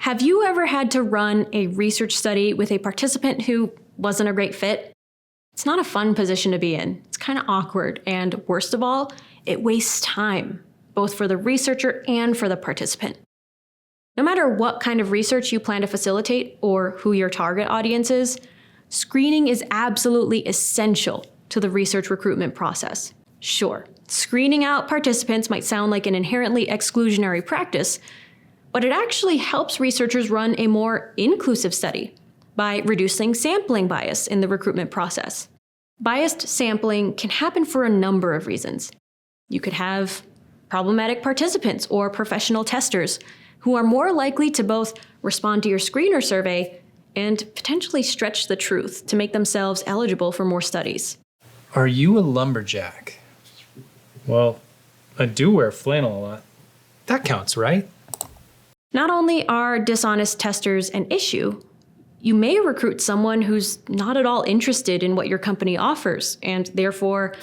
Have you ever had to run a research study with a participant who wasn't a great fit? It's not a fun position to be in. It's kind of awkward, and worst of all, it wastes time, both for the researcher and for the participant. No matter what kind of research you plan to facilitate or who your target audience is, screening is absolutely essential to the research recruitment process. Sure, screening out participants might sound like an inherently exclusionary practice, but it actually helps researchers run a more inclusive study by reducing sampling bias in the recruitment process. Biased sampling can happen for a number of reasons. You could have problematic participants or professional testers who are more likely to both respond to your screener survey and potentially stretch the truth to make themselves eligible for more studies. Are you a lumberjack? Well, I do wear flannel a lot. That counts, right? Not only are dishonest testers an issue, you may recruit someone who's not at all interested in what your company offers and therefore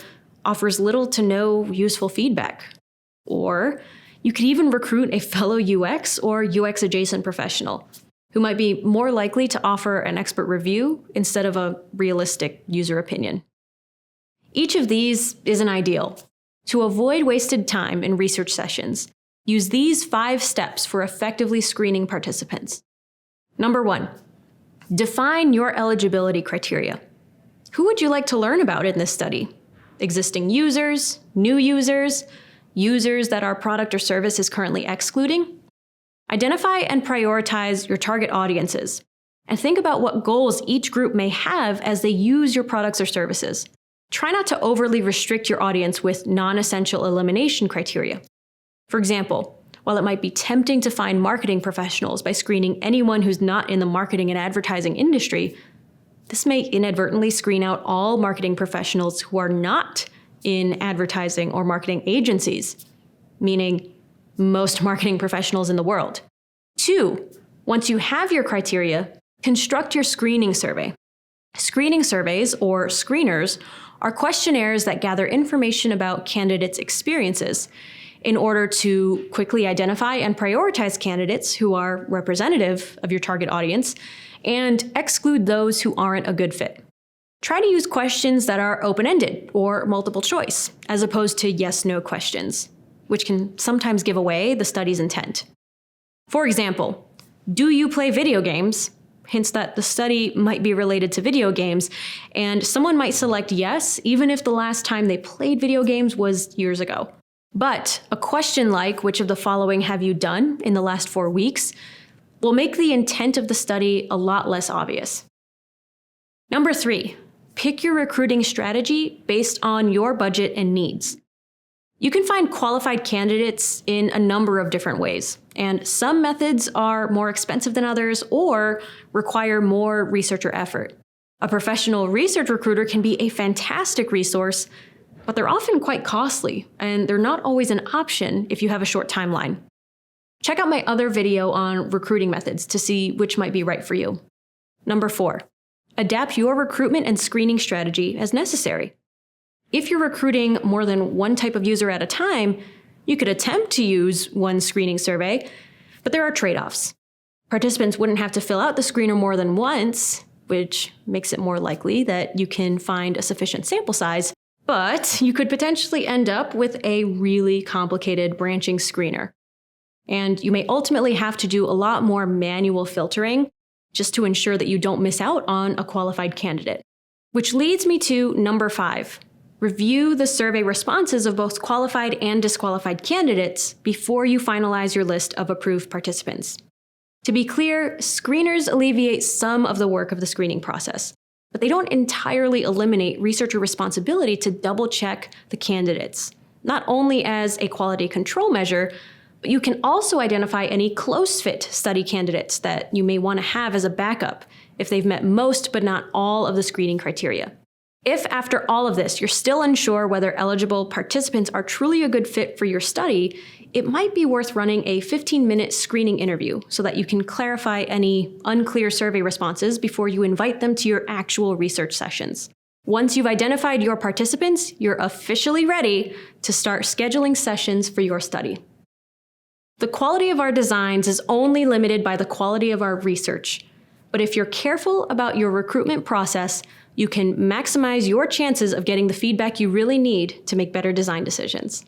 offers little to no useful feedback. Or you could even recruit a fellow UX or UX adjacent professional who might be more likely to offer an expert review instead of a realistic user opinion. Each of these isn't ideal. To avoid wasted time in research sessions, use these 5 steps for effectively screening participants. Number 1, define your eligibility criteria. Who would you like to learn about in this study? Existing users, new users, users that our product or service is currently excluding? Identify and prioritize your target audiences, and think about what goals each group may have as they use your products or services. Try not to overly restrict your audience with non-essential elimination criteria. For example, while it might be tempting to find marketing professionals by screening anyone who's not in the marketing and advertising industry, this may inadvertently screen out all marketing professionals who are not in advertising or marketing agencies, meaning most marketing professionals in the world. 2, once you have your criteria, construct your screening survey. Screening surveys, or screeners, are questionnaires that gather information about candidates' experiences in order to quickly identify and prioritize candidates who are representative of your target audience and exclude those who aren't a good fit. Try to use questions that are open-ended or multiple choice, as opposed to yes/no questions, which can sometimes give away the study's intent. For example, do you play video games? Hints that the study might be related to video games, and someone might select yes, even if the last time they played video games was years ago. But a question like, which of the following have you done in the last 4 weeks, will make the intent of the study a lot less obvious. Number 3, pick your recruiting strategy based on your budget and needs. You can find qualified candidates in a number of different ways, and some methods are more expensive than others or require more researcher effort. A professional research recruiter can be a fantastic resource, but they're often quite costly, and they're not always an option if you have a short timeline. Check out my other video on recruiting methods to see which might be right for you. Number 4, adapt your recruitment and screening strategy as necessary. If you're recruiting more than one type of user at a time, you could attempt to use one screening survey, but there are trade-offs. Participants wouldn't have to fill out the screener more than once, which makes it more likely that you can find a sufficient sample size, but you could potentially end up with a really complicated branching screener. And you may ultimately have to do a lot more manual filtering just to ensure that you don't miss out on a qualified candidate. Which leads me to number 5. Review the survey responses of both qualified and disqualified candidates before you finalize your list of approved participants. To be clear, screeners alleviate some of the work of the screening process, but they don't entirely eliminate researcher responsibility to double-check the candidates, not only as a quality control measure, but you can also identify any close-fit study candidates that you may want to have as a backup if they've met most but not all of the screening criteria. If after all of this, you're still unsure whether eligible participants are truly a good fit for your study, it might be worth running a 15-minute screening interview so that you can clarify any unclear survey responses before you invite them to your actual research sessions. Once you've identified your participants, you're officially ready to start scheduling sessions for your study. The quality of our designs is only limited by the quality of our research. But if you're careful about your recruitment process, you can maximize your chances of getting the feedback you really need to make better design decisions.